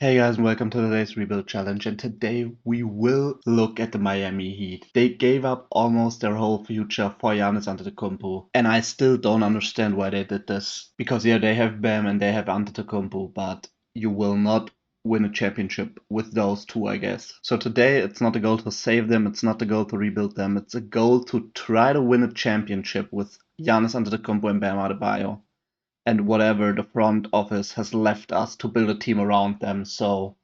Hey guys, and welcome to today's rebuild challenge. And today we will look at the Miami Heat. They gave up almost their whole future for Giannis Antetokounmpo, and I still don't understand why they did this. Because yeah, they have Bam and they have Antetokounmpo, but you will not win a championship with those two, I guess. So today it's not a goal to save them, it's not a goal to rebuild them, it's a goal to try to win a championship with Giannis Antetokounmpo and Bam Adebayo and whatever the front office has left us to build a team around them. So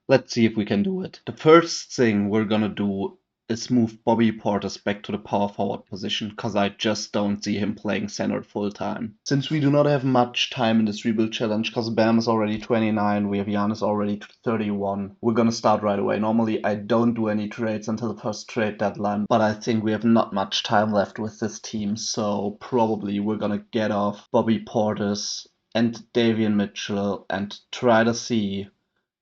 let's see if we can do it. The first thing we're gonna do is move Bobby Portis back to the power forward position, because I just don't see him playing center full time. Since we do not have much time in this rebuild challenge, because Bam is already 29, we have Giannis already 31, we're gonna start right away. Normally I don't do any trades until the first trade deadline, but I think we have not much time left with this team, so probably we're gonna get off Bobby Portis and Davion Mitchell and try to see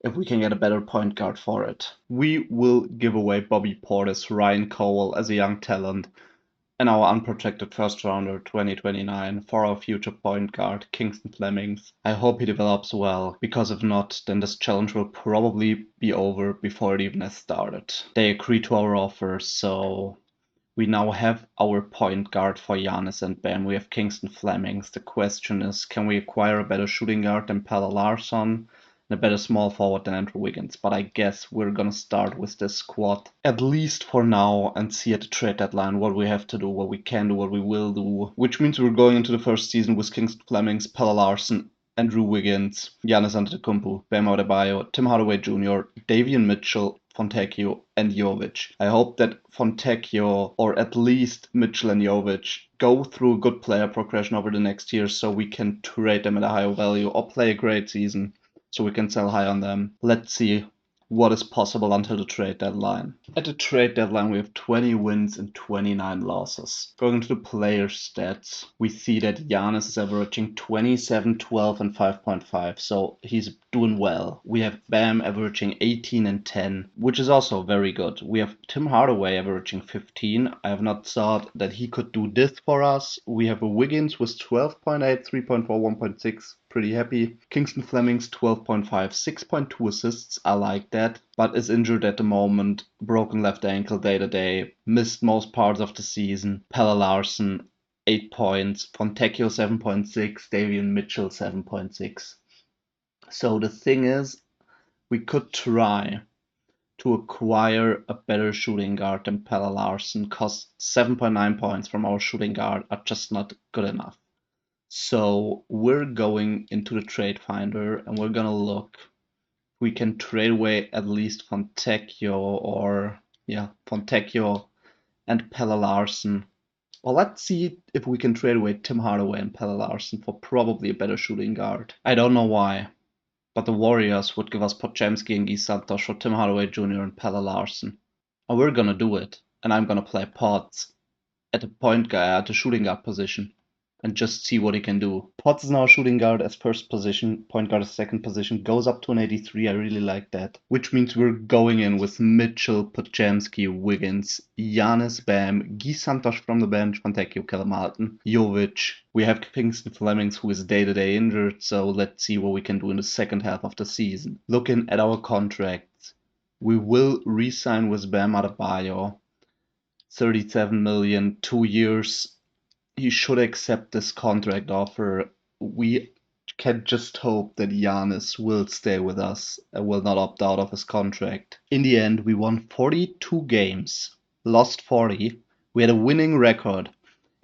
if we can get a better point guard for it. We will give away Bobby Portis, Ryan Cole as a young talent, and our unprotected first rounder 2029 for our future point guard, Kingston Flemings. I hope he develops well, because if not, then this challenge will probably be over before it even has started. They agreed to our offer, so we now have our point guard for Giannis and Bam. We have Kingston Flemings. The question is, can we acquire a better shooting guard than Pelle Larsson? And a better small forward than Andrew Wiggins, but I guess we're gonna start with this squad, at least for now, and see at the trade deadline what we have to do, what we can do, what we will do. Which means we're going into the first season with Kingston Flemings, Pelle Larsson, Andrew Wiggins, Giannis Antetokounmpo, Bam Adebayo, Tim Hardaway Jr., Davion Mitchell, Fontecchio, and Jovic. I hope that Fontecchio, or at least Mitchell and Jovic, go through a good player progression over the next year so we can trade them at a higher value or play a great season so we can sell high on them. Let's see what is possible until the trade deadline. At the trade deadline, we have 20 wins and 29 losses. Going to the player stats, we see that Giannis is averaging 27, 12, and 5.5, so he's doing well. We have Bam averaging 18 and 10, which is also very good. We have Tim Hardaway averaging 15. I have not thought that he could do this for us. We have a Wiggins with 12.8, 3.4, 1.6. Pretty happy. Kingston Flemings 12.5, 6.2 assists. I like that, but is injured at the moment. Broken left ankle day to day. Missed most parts of the season. Pelle Larsson 8 points. Fontecchio 7.6. Davion Mitchell 7.6. So the thing is, we could try to acquire a better shooting guard than Pelle Larsson, cause 7.9 points from our shooting guard are just not good enough. So we're going into the trade finder and we're gonna look. We can trade away at least Fontecchio and Pelle Larsson. Well, let's see if we can trade away Tim Hardaway and Pelle Larsson for probably a better shooting guard. I don't know why, but the Warriors would give us Podziemski and Guy Santos for Tim Hardaway Jr. and Pelle Larsson. And we're gonna do it, and I'm gonna play Pods at the shooting guard position, and just see what he can do. Potts is now shooting guard as first position, point guard as second position, goes up to an 83. I really like that. Which means we're going in with Mitchell, Podziemski, Wiggins, Giannis, Bam, Guy Santos from the bench, Fontecchio, Callum Martin, Jovic. We have Kingston Flemings, who is day-to-day injured, so let's see what we can do in the second half of the season. Looking at our contracts, we will re-sign with Bam Adebayo, 37 million, 2 years. He should accept this contract offer. We can just hope that Giannis will stay with us and will not opt out of his contract. In the end, we won 42 games, lost 40. We had a winning record.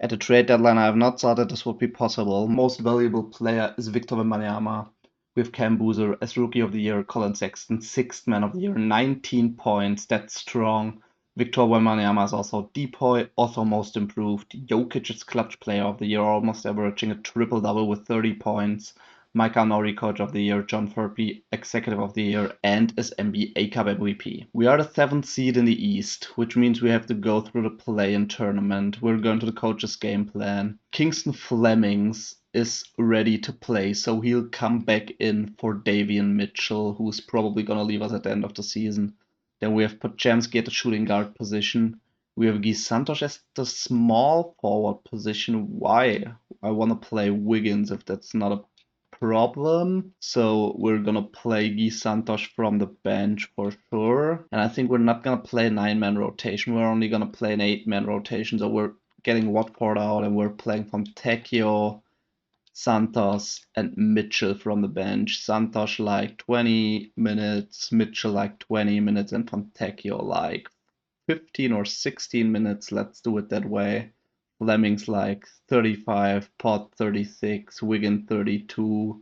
At the trade deadline, I have not thought that this would be possible. Most valuable player is Victor Wembanyama, with Cam Boozer as Rookie of the Year, Colin Sexton, Sixth Man of the Year, 19 points. That's strong. Victor Wembanyama is also Depoy, also Most Improved. Jokic is Clutch Player of the Year, almost averaging a triple-double with 30 points. Micah Nori Coach of the Year, John Furphy Executive of the Year, and is NBA Cup MVP. We are the 7th seed in the East, which means we have to go through the play-in tournament. We're going to the coach's game plan. Kingston Flemings is ready to play, so he'll come back in for Davion Mitchell, who's probably gonna leave us at the end of the season. Then we have Podziemski at the shooting guard position. We have Guy Santos as the small forward position. Why? I want to play Wiggins if that's not a problem. So we're gonna play Guy Santos from the bench for sure. And I think we're not gonna play a 9-man rotation. We're only gonna play an 8-man rotation. So we're getting Watford out and we're playing Fontecchio, Santos, and Mitchell from the bench. Santos like 20 minutes, Mitchell like 20 minutes, and Fontecchio like 15 or 16 minutes. Let's do it that way. Fleming's like 35, Pot 36, Wigan 32,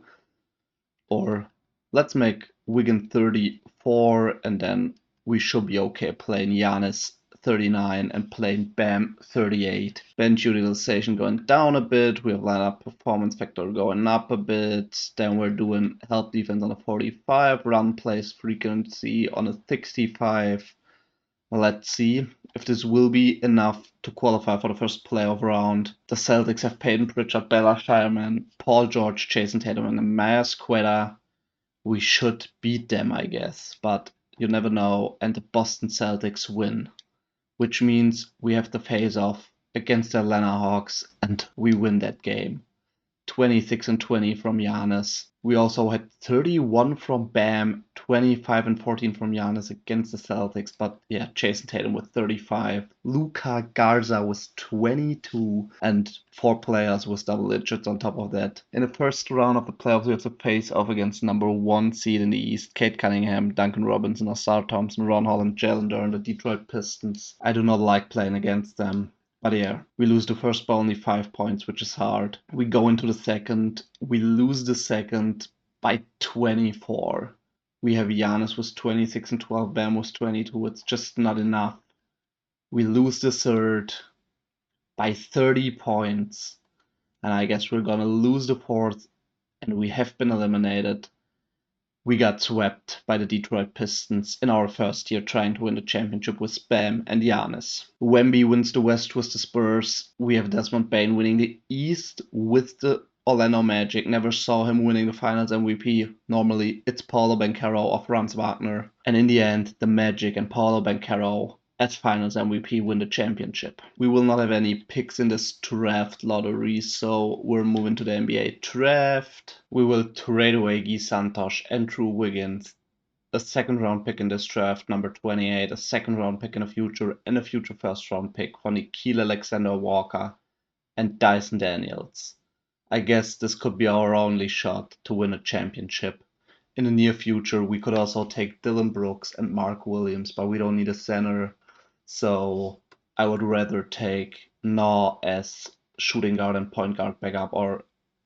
or let's make Wigan 34, and then we should be okay playing Giannis 39 and playing Bam 38. Bench utilization going down a bit. We have lineup performance factor going up a bit. Then we're doing help defense on a 45, run plays frequency on a 65. Let's see if this will be enough to qualify for the first playoff round. The Celtics have Peyton Pritchard, Bella Shireman, Paul George, Jason Tatum, and Amaya Quetta. We should beat them, I guess, but you never know. And the Boston Celtics win, which means we have the face-off against the Atlanta Hawks, and we win that game. 26 and 20 from Giannis. We also had 31 from Bam, 25 and 14 from Giannis against the Celtics. But yeah, Jason Tatum with 35. Luka Garza was 22, and 4 players with double digits on top of that. In the first round of the playoffs, we have to face off against number 1 seed in the East, Kate Cunningham, Duncan Robinson, Osar Thompson, Ron Holland, Jalen Duren, the Detroit Pistons. I do not like playing against them. But yeah, we lose the first by only 5 points, which is hard. We go into the second, we lose the second by 24. We have Giannis was 26 and 12, Bam was 22. It's just not enough. We lose the third by 30 points. And I guess we're gonna lose the fourth, and we have been eliminated. We got swept by the Detroit Pistons in our first year trying to win the championship with Bam and Giannis. Wemby wins the West with the Spurs. We have Desmond Bane winning the East with the Orlando Magic. Never saw him winning the Finals MVP. Normally, it's Paolo Banchero or Franz Wagner. And in the end, the Magic and Paolo Banchero as Finals MVP win the championship. We will not have any picks in this draft lottery, so we're moving to the NBA draft. We will trade away Guy Santos and Drew Wiggins, a second round pick in this draft, number 28, a second round pick in the future, and a future first round pick for Nickeil Alexander-Walker and Dyson Daniels. I guess this could be our only shot to win a championship. In the near future, we could also take Dylan Brooks and Mark Williams, but we don't need a center. So I would rather take Naw as shooting guard and point guard backup, or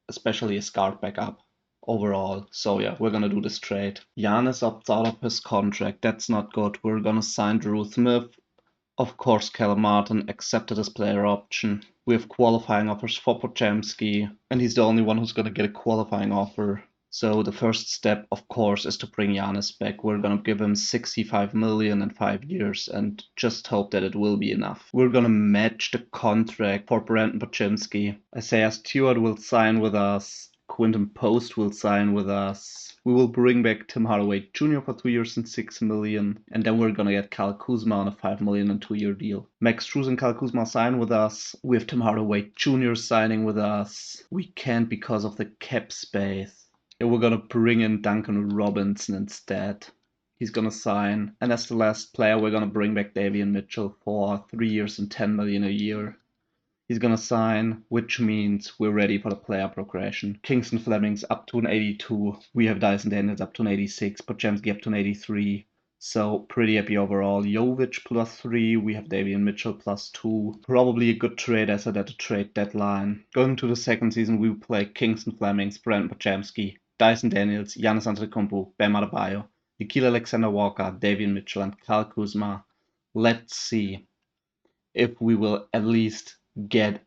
especially as guard backup overall. So yeah, we're gonna do this trade. Giannis opts out of his contract. That's not good. We're gonna sign Drew Smith. Of course, Callum Martin accepted his player option. We have qualifying offers for Podziemski, and he's the only one who's gonna get a qualifying offer. So the first step, of course, is to bring Giannis back. We're gonna give him 65 million in 5 years and just hope that it will be enough. We're gonna match the contract for Brandon Podziemski. Isaiah Stewart will sign with us. Quinton Post will sign with us. We will bring back Tim Hardaway Jr. for 2 years and 6 million. And then we're gonna get Kyle Kuzma on a 5 million and 2-year deal. Max Strus and Kyle Kuzma sign with us. We have Tim Hardaway Jr. signing with us. We can't because of the cap space. And we're gonna bring in Duncan Robinson instead. He's gonna sign. And as the last player, we're gonna bring back Davion Mitchell for 3 years and 10 million a year. He's gonna sign, which means we're ready for the player progression. Kingston Fleming's up to an 82. We have Dyson Daniels up to an 86. Podziemski up to an 83. So pretty happy overall. Jovic +3. We have Davion Mitchell +2. Probably a good trade as at the trade deadline. Going to the second season, we will play Kingston Flemings, Brandon Podziemski, Dyson Daniels, Giannis Antetokounmpo, Bam Adebayo, Nickeil Alexander-Walker, Davion Mitchell, and Kyle Kuzma. Let's see if we will at least get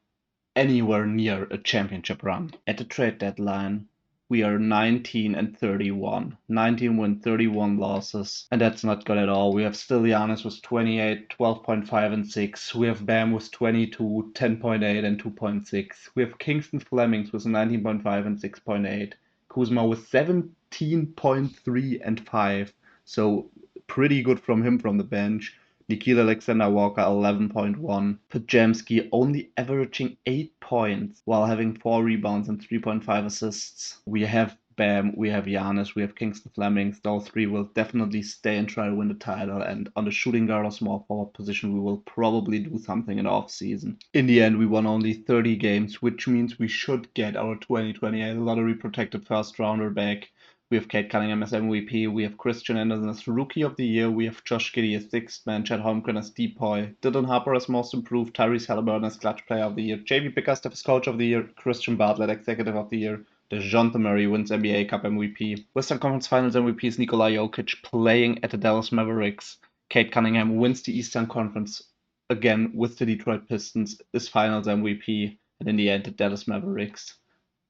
anywhere near a championship run. At the trade deadline, we are 19 and 31. 19 wins, 31 losses. And that's not good at all. We have still Giannis with 28, 12.5 and 6. We have Bam with 22, 10.8 and 2.6. We have Kingston Flemings with 19.5 and 6.8. Kuzma with 17.3 and 5. So pretty good from him from the bench. Nikhil Alexander-Walker 11.1. Pajemski only averaging 8 points while having 4 rebounds and 3.5 assists. We have Bam, we have Giannis, we have Kingston Flemings. Those three will definitely stay and try to win the title. And on the shooting guard or small forward position, we will probably do something in the offseason. In the end, we won only 30 games, which means we should get our 2028 lottery protected first rounder back. We have Kate Cunningham as MVP. We have Christian Anderson as Rookie of the Year. We have Josh Giddey as Sixth Man. Chad Holmgren as Depoy. Dylan Harper as Most Improved. Tyrese Halliburton as Clutch Player of the Year. JB Bickerstaff as Coach of the Year. Christian Bartlett Executive of the Year. DeJounte Murray wins NBA Cup MVP. Western Conference Finals MVP is Nikola Jokic playing at the Dallas Mavericks. Kate Cunningham wins the Eastern Conference again with the Detroit Pistons, is Finals MVP, and in the end the Dallas Mavericks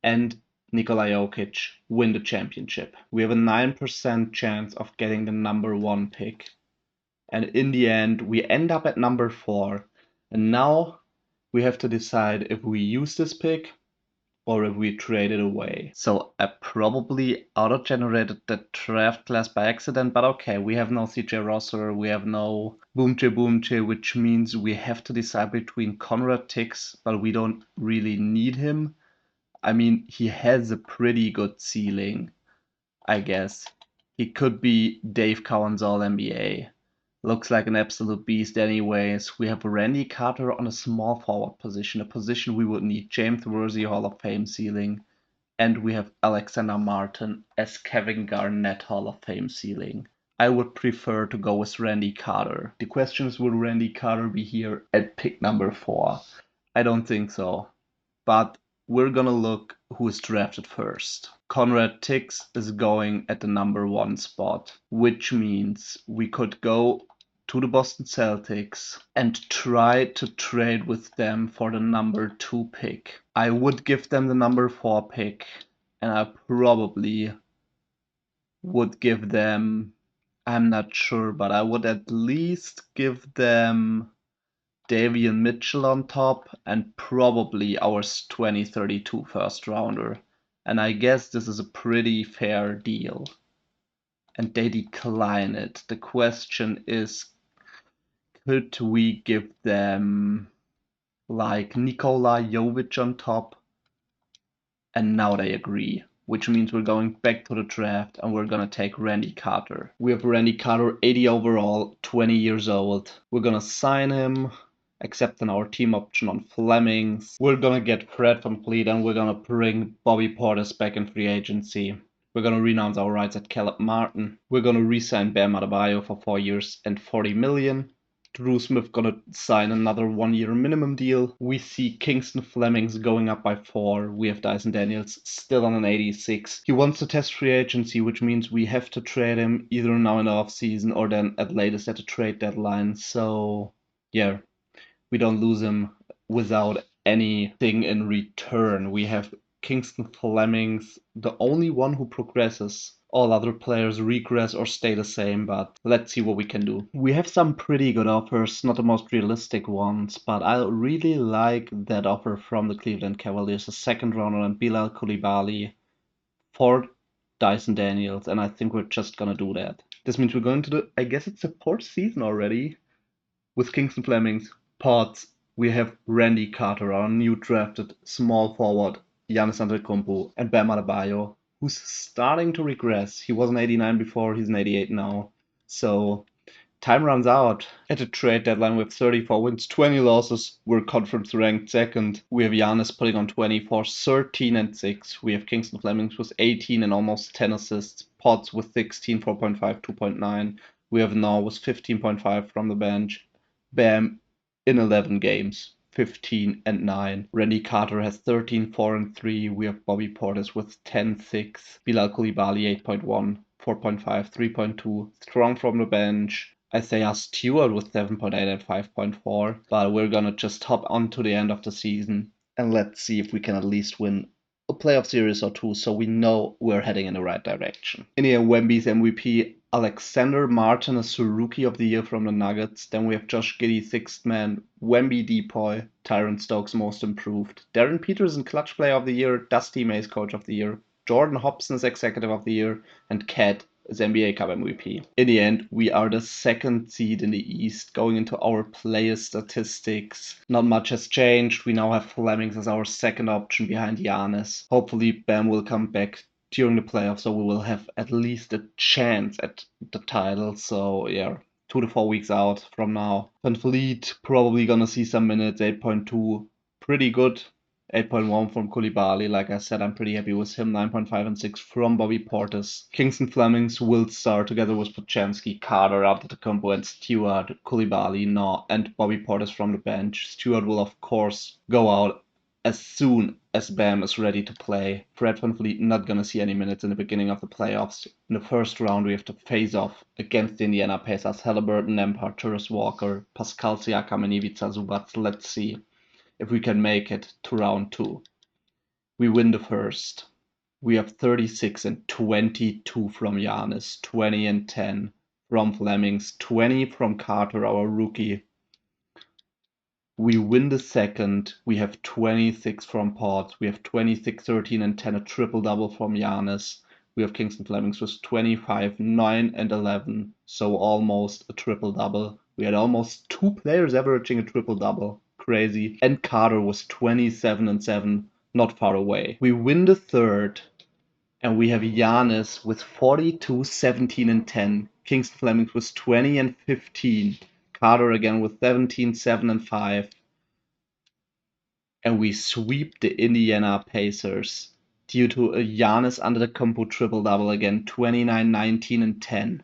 and Nikola Jokic win the championship. We have a 9% chance of getting the number 1 pick. And in the end, we end up at number 4. And now we have to decide if we use this pick or if we trade it away. So I probably auto-generated the draft class by accident, but okay, we have no CJ Rosser, we have no Boomche, which means we have to decide between Conrad Tix, but we don't really need him. I mean, he has a pretty good ceiling, I guess. He could be Dave Cowan's All-NBA. Looks like an absolute beast anyways. We have Randy Carter on a small forward position, a position we would need. James Worthy Hall of Fame ceiling. And we have Alexander Martin as Kevin Garnett Hall of Fame ceiling. I would prefer to go with Randy Carter. The question is, will Randy Carter be here at pick number 4? I don't think so. But we're gonna look who is drafted first. Conrad Tix is going at the number 1 spot, which means we could go to the Boston Celtics and try to trade with them for the number 2 pick. I would give them the number 4 pick, and I probably would give them, I'm not sure, but I would at least give them Davion Mitchell on top and probably our 2032 first rounder. And I guess this is a pretty fair deal. And they decline it. The question is, could we give them like Nikola Jovic on top? And now they agree, which means we're going back to the draft and we're gonna take Randy Carter. We have Randy Carter, 80 overall, 20 years old. We're gonna sign him, accepting our team option on Flemings. We're gonna get Fred from Fleet and we're gonna bring Bobby Portis back in free agency. We're gonna renounce our rights at Caleb Martin. We're gonna re-sign Bam Adebayo for 4 years and 40 million. Drew Smith gonna sign another 1-year minimum deal. We see Kingston Flemings going up by 4. We have Dyson Daniels still on an 86. He wants to test free agency, which means we have to trade him either now in the off season or then at latest at the trade deadline. So yeah, we don't lose him without anything in return. We have Kingston Flemings, the only one who progresses. All other players regress or stay the same, but let's see what we can do. We have some pretty good offers, not the most realistic ones, but I really like that offer from the Cleveland Cavaliers, a second rounder and Bilal Coulibaly for Dyson Daniels, and I think we're just gonna do that. This means we're going to I guess it's the 4th season already with Kingston Flemings. Pods, we have Randy Carter, our new drafted small forward, Giannis Antetokounmpo, and Bam Adebayo, who's starting to regress. He was an 89 before, he's an 88 now. So time runs out. At the trade deadline, we have 34 wins, 20 losses. We're conference ranked 2nd. We have Giannis putting on 24, 13 and 6. We have Kingston Flemings with 18 and almost 10 assists. Pods with 16, 4.5, 2.9. We have Now with 15.5 from the bench. Bam in 11 games, 15 and 9. Randy Carter has 13, 4 and 3. We have Bobby Portis with 10, 6. Bilal Coulibaly 8.1, 4.5, 3.2. Strong from the bench. Isaiah Stewart with 7.8 and 5.4. But we're gonna just hop on to the end of the season and let's see if we can at least win a playoff series or 2 so we know we're heading in the right direction. In here, Wemby's MVP, Alexander Martin is the Rookie of the Year from the Nuggets. Then we have Josh Giddey, 6th man, Wemby Depoy, Tyron Stokes Most Improved, Darren Peterson Clutch Player of the Year, Dusty Mays Coach of the Year, Jordan Hobson is Executive of the Year, and Cat is NBA Cup MVP. In the end, we are the second seed in the East. Going into our player statistics, not much has changed. We now have Flemings as our second option behind Giannis. Hopefully Bam will come back during the playoffs, so we will have at least a chance at the title. So yeah, 2 to 4 weeks out from now. Van Vliet probably gonna see some minutes, 8.2, pretty good. 8.1 from Koulibaly. Like I said, I'm pretty happy with him. 9.5 and 6 from Bobby Portis. Kingston Flemings will start together with Podziemski, Carter, Antetokounmpo, and Stewart. Koulibaly, no, and Bobby Portis from the bench. Stewart will, of course, go out as soon as Bam is ready to play. Fred VanVleet not gonna see any minutes in the beginning of the playoffs. In the first round, we have to face off against the Indiana Pacers. Halliburton, Nembhard, Turris Walker, Pascal Siakam, and Ivica Zubac. Let's see if we can make it to round 2. We win the first. We have 36 and 22 from Giannis, 20 and 10 from Flemings, 20 from Carter, our rookie. We win the second. We have 26 from Potts. We have 26, 13, and 10, a triple-double from Giannis. We have Kingston Flemings with 25, 9, and 11, so almost a triple-double. We had almost 2 players averaging a triple-double. Crazy. And Carter was 27 and 7, not far away. We win the third, and we have Giannis with 42, 17, and 10. Kingston Flemings with 20 and 15. Carter again with 17, 7, and 5. And we sweep the Indiana Pacers due to a Giannis Antetokounmpo triple-double again, 29, 19, and 10.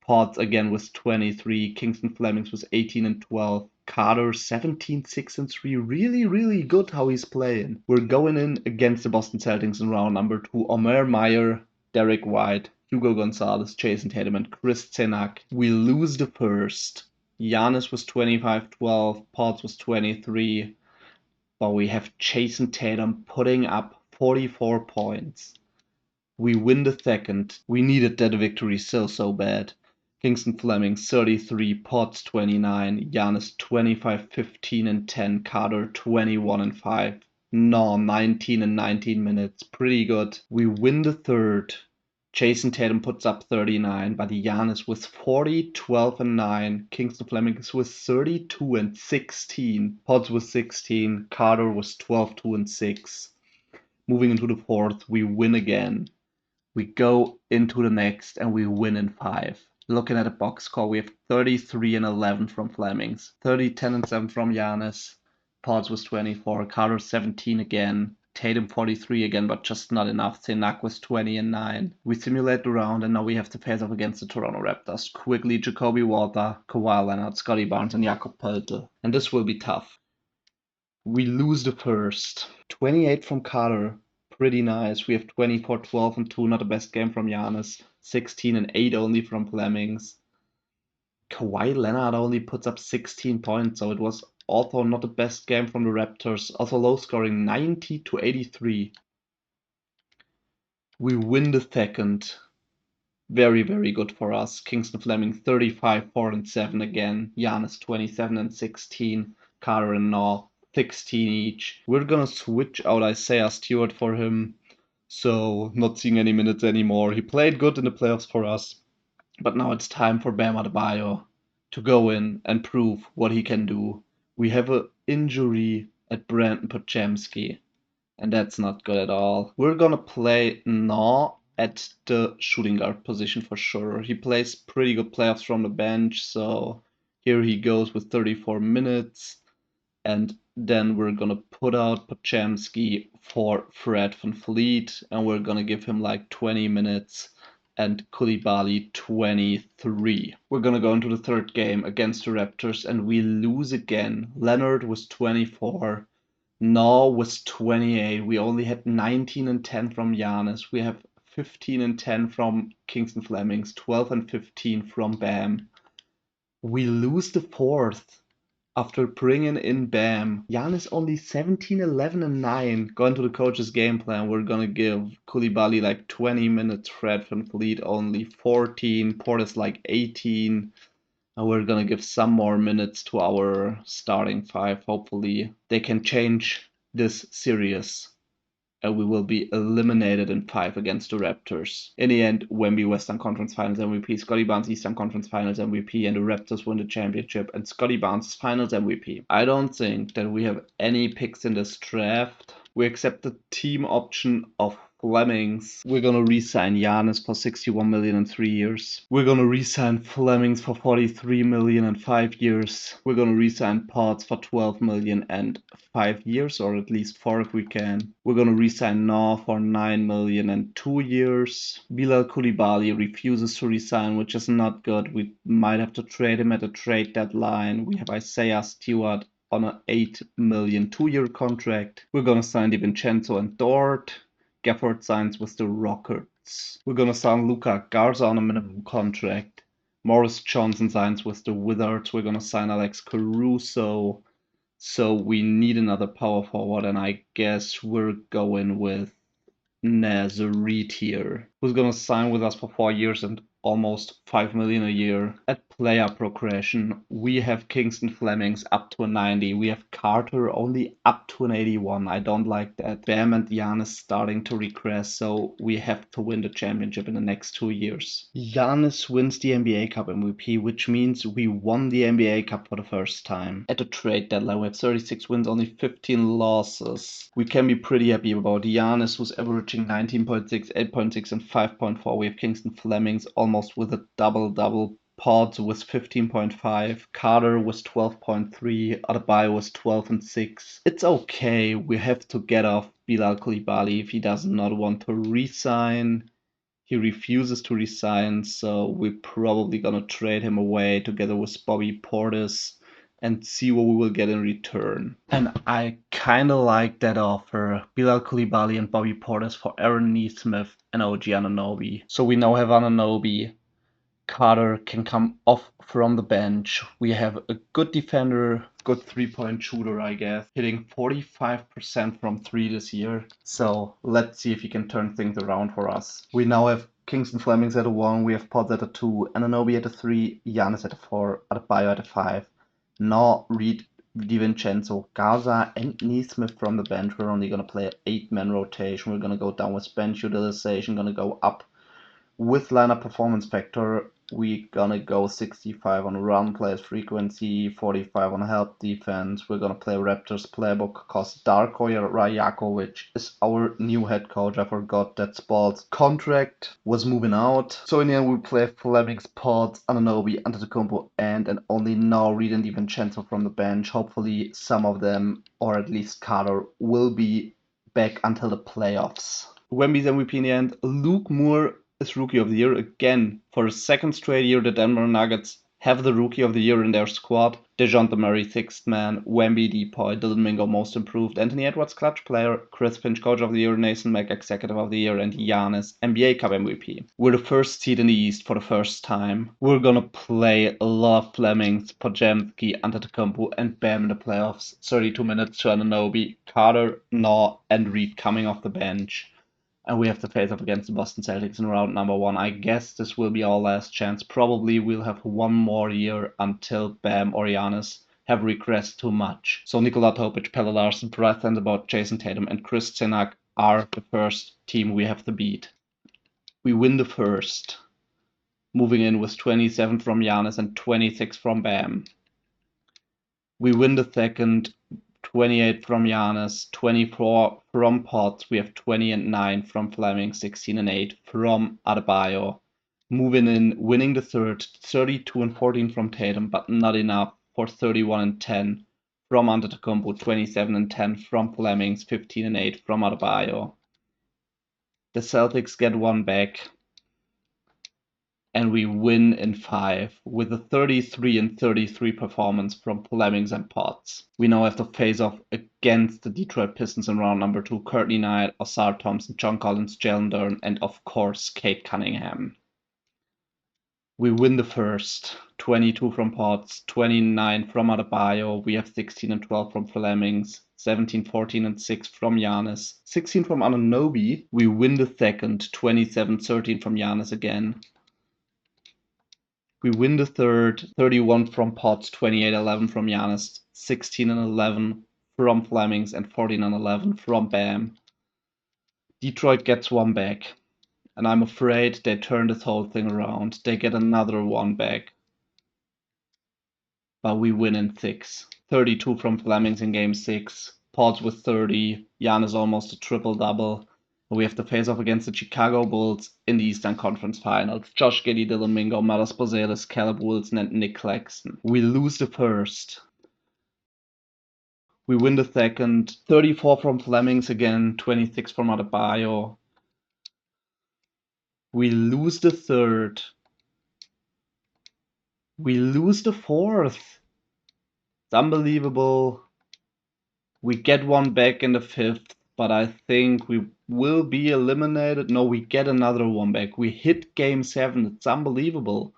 Potts again with 23. Kingston Flemings with 18 and 12. Carter 17, 6, and 3. Really, really good how he's playing. We're going in against the Boston Celtics in round number 2. Omer Meyer, Derek White, Hugo Gonzalez, Jason Tatum, and Chris Cenak. We lose the first. Giannis was 25, 12. Potts was 23. But we have Jason Tatum putting up 44 points. We win the second. We needed that victory so bad. Kingston Flemings 33, Potts 29, Giannis 25, 15 and 10, Carter 21 and 5. No, 19 and 19 minutes. Pretty good. We win the third. Jason Tatum puts up 39, but Giannis with 40, 12 and 9. Kingston Flemings with 32 and 16. Potts with 16. Carter was 12, 2 and 6. Moving into the fourth, we win again. We go into the next and we win in 5. Looking at the box score, we have 33 and 11 from Flemings, 30, 10 and 7 from Giannis. Potts was 24, Carter 17 again, Tatum 43 again, but just not enough. Cenak was 20 and 9. We simulate the round and now we have to face off against the Toronto Raptors. Quickly, Jacoby Walter, Kawhi Leonard, Scotty Barnes, and Jakob Poeltl. And this will be tough. We lose the first. 28 from Carter. Pretty nice. We have 24, 12, and 2. Not the best game from Giannis. 16 and 8 only from Flemings. Kawhi Leonard only puts up 16 points, so it was also not the best game from the Raptors. Also low scoring, 90 to 83. We win the second. Very, very good for us. Kingston Fleming 35, 4 and 7 again. Giannis 27 and 16. Carter and Naw 16 each. We're gonna switch out Isaiah Stewart for him. So not seeing any minutes anymore. He played good in the playoffs for us. But now it's time for Bam Adebayo to go in and prove what he can do. We have an injury at Brandon Podziemski, and that's not good at all. We're gonna play Naw at the shooting guard position for sure. He plays pretty good playoffs from the bench, so here he goes with 34 minutes. And then we're gonna put out Podziemski for Fred VanVleet, and we're gonna give him like 20 minutes and Koulibaly 23. We're gonna go into the third game against the Raptors and we lose again. Leonard was 24. Naw was 28. We only had 19 and 10 from Giannis. We have 15 and 10 from Kingston Flemings, 12 and 15 from Bam. We lose the fourth. After bringing in Bam, Giannis only 17, 11, and 9. Going to the coach's game plan, we're going to give Koulibaly like 20 minutes, Fred VanVleet only 14, Portis like 18. And we're going to give some more minutes to our starting 5. Hopefully they can change this series and we will be eliminated in 5 against the Raptors. In the end, Wemby Western Conference Finals MVP, Scottie Barnes Eastern Conference Finals MVP, and the Raptors win the championship, and Scottie Barnes Finals MVP. I don't think that we have any picks in this draft. We accept the team option of Flemings. We're gonna re-sign Giannis for 61 million in 3 years. We're gonna re-sign Flemings for 43 million in 5 years. We're gonna re-sign Potts for 12 million and 5 years, or at least 4 if we can. We're gonna re-sign Noh for 9 million and 2 years. Bilal Coulibaly refuses to resign, which is not good. We might have to trade him at a trade deadline. We have Isaiah Stewart on an 8 million 2-year contract. We're gonna sign DiVincenzo and Dort. Gafford signs with the Rockets. We're gonna sign Luka Garza on a minimum contract. Morris Johnson signs with the Wizards. We're gonna sign Alex Caruso. So we need another power forward, and I guess we're going with Nazareth here, who's gonna sign with us for 4 years and almost 5 million a year. At player progression, we have Kingston Flemings up to a 90. We have Carter only up to an 81. I don't like that. Bam and Giannis starting to regress, so we have to win the championship in the next 2 years. Giannis wins the NBA Cup MVP, which means we won the NBA Cup for the first time. At the trade deadline, we have 36 wins, only 15 losses. We can be pretty happy about Giannis, who's averaging 19.6, 8.6, and 5.4. We have Kingston Flemings almost with a double-double. Potts was 15.5, Carter was 12.3, Adebayo was 12 and 6. It's okay, we have to get off Bilal Coulibaly if he does not want to resign. He refuses to resign, so we're probably gonna trade him away together with Bobby Portis and see what we will get in return. And I kind of like that offer. Bilal Coulibaly and Bobby Portis for Aaron Nesmith and OG Anunoby. So we now have Anunoby. Carter can come off from the bench. We have a good defender, good 3-point shooter, I guess, hitting 45% from 3 this year. So let's see if he can turn things around for us. We now have Kingston Flemings at a 1, we have Potts at a 2, Anunoby at a 3, Giannis at a 4, Adebayo at a 5. Now Reed, DiVincenzo, Garza, and Nesmith from the bench. We're only going to play an 8-man rotation. We're going to go down with bench utilization, going to go up with lineup performance factor. We're gonna go 65 on run players frequency, 45 on help defense. We're gonna play Raptors playbook because Darko Rajakovic is our new head coach. I forgot that Spalt's contract was moving out. So in the end we play Flemings, Potts, Anunoby, Antetokounmpo, and only now Reed and DiVincenzo from the bench. Hopefully some of them, or at least Carter, will be back until the playoffs. Wemby's MVP in the end. Luke Moore is Rookie of the Year again. For the second straight year, the Denver Nuggets have the Rookie of the Year in their squad. DeJounte Murray, 6th man. Wemby, Depoy, Dylan Mingo, Most Improved. Anthony Edwards, Clutch Player. Chris Finch, Coach of the Year. Nathan Mack, Executive of the Year. And Giannis, NBA Cup MVP. We're the first seed in the East for the first time. We're gonna play a lot of Flemings, Podziemski, Antetokounmpo, and Bam in the playoffs. 32 minutes to Anunoby, Carter, Noh, and Reed coming off the bench. And we have to face off against the Boston Celtics in round number 1. I guess this will be our last chance. Probably we'll have one more year until Bam or Giannis have regressed too much. So Nikola Topic, Pelle Larsson, Brad Vanderbilt, Jason Tatum, and Chris Zinnak are the first team we have to beat. We win the first, moving in with 27 from Giannis and 26 from Bam. We win the second, 28 from Giannis, 24 from Potts. We have 20 and 9 from Fleming, 16 and 8 from Adebayo. Moving in, winning the third, 32 and 14 from Tatum, but not enough for 31 and 10 from Antetokounmpo, 27 and 10 from Flemings, 15 and 8 from Adebayo. The Celtics get one back, and we win in 5 with a 33 and 33 performance from Flemings and Potts. We now have to face off against the Detroit Pistons in round number 2. Courtney Knight, Osar Thompson, John Collins, Jalen Duren, and of course Kate Cunningham. We win the first, 22 from Potts, 29 from Adebayo. We have 16 and 12 from Flemings, 17, 14, and 6 from Giannis, 16 from Anunoby. We win the second, 27, 13 from Giannis again. We win the third, 31 from Potts, 28, 11 from Giannis, 16 and 11 from Flemings, and 14 and 11 from Bam. Detroit gets one back, and I'm afraid they turn this whole thing around. They get another one back, but we win in 6. 32 from Flemings in game 6. Ports with 30. Giannis almost a triple-double. We have to face off against the Chicago Bulls in the Eastern Conference Finals. Josh Giddey, Dylan Mingo, Matas Bozelis, Caleb Wilson, and Nick Claxton. We lose the first. We win the second. 34 from Flemings again, 26 from Adebayo. We lose the third. We lose the fourth. It's unbelievable. We get one back in the fifth, but I think we will be eliminated. No, we get another one back. We hit game 7. It's unbelievable.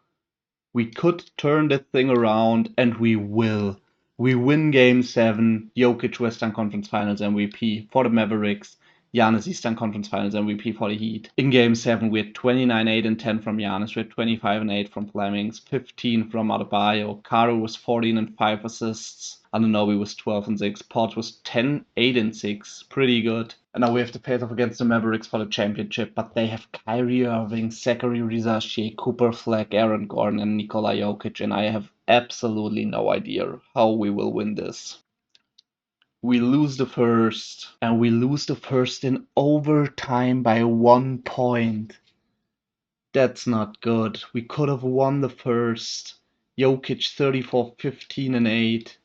We could turn that thing around, and we will. We win game 7. Jokic Western Conference Finals MVP for the Mavericks. Giannis Eastern Conference Finals MVP for the Heat. In game 7, we had 29, 8, and 10 from Giannis. We had 25 and 8 from Flemings, 15 from Adebayo. Caro was 14 and 5 assists. Anunoby was 12 and 6. Port was 10, 8 and 6. Pretty good. And now we have to face off against the Mavericks for the championship, but they have Kyrie Irving, Zachary Rizacic, Cooper Fleck, Aaron Gordon, and Nikola Jokic, and I have absolutely no idea how we will win this. We lose the first, and we lose the first in overtime by 1 point. That's not good. We could have won the first. Jokic 34, 15 and 8.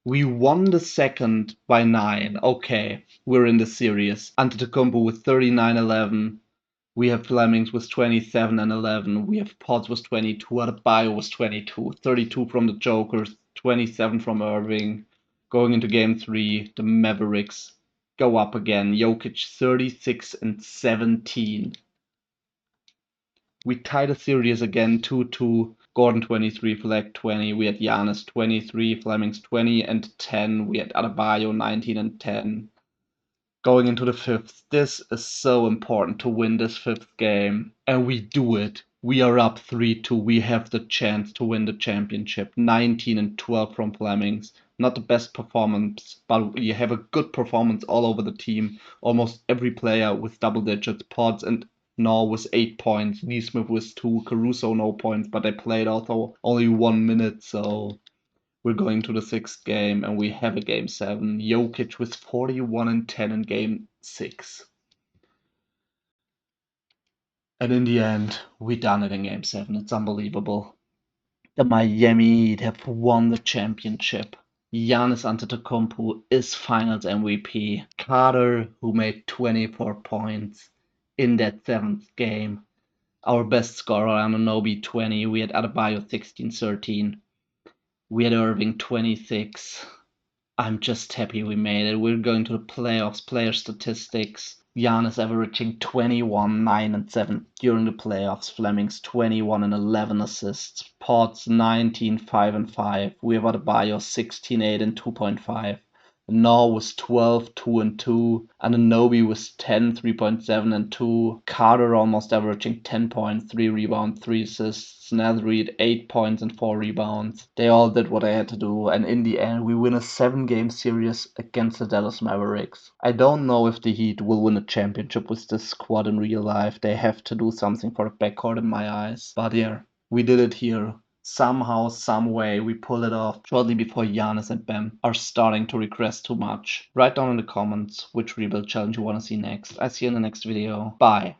We won the second by 9. Okay, we're in the series. Antetokounmpo with 39, 11. We have Flemings with 27 and 11. We have Potts with 22. Adebayo was 22. 32 from the Jokers. 27 from Irving. Going into game 3, the Mavericks go up again. Jokic 36 and 17. We tie the series again 2-2. Gordon 23, Fleck 20. We had Giannis 23, Flemings 20 and 10. We had Adebayo 19 and 10. Going into the fifth, this is so important to win this fifth game, and we do it. We are up 3-2. We have the chance to win the championship. 19 and 12 from Flemings. Not the best performance, but we have a good performance all over the team. Almost every player with double digits. Pods and Nor was 8 points. Neesmith was 2. Caruso no points, but they played also only 1 minute, so we're going to the 6th game, and we have a game 7. Jokic with 41 and 10 in game 6. And in the end, we done it in game 7. It's unbelievable. The Miami Heat have won the championship. Giannis Antetokounmpo is Finals MVP. Carter, who made 24 points in that 7th game. Our best scorer, Anunoby, 20. We had Adebayo 16, 13. We had Irving 26. I'm just happy we made it. We're going to the playoffs. Player statistics. Giannis averaging 21, 9 and 7 during the playoffs. Flemings 21 and 11 assists. Potts 19, 5 and 5. We have Adebayo 16, 8 and 2.5. Nor was 12, 2 and 2. Anunoby was 10, 3.7 and 2. Carter almost averaging 10 points, 3 rebounds, 3 assists. Reed 8 points and 4 rebounds. They all did what they had to do, and in the end, we win a 7-game series against the Dallas Mavericks. I don't know if the Heat will win a championship with this squad in real life. They have to do something for the backcourt in my eyes. But yeah, we did it here. Somehow, some way, we pull it off shortly before Giannis and Bam are starting to regress too much. Write down in the comments which rebuild challenge you want to see next. I see you in the next video. Bye.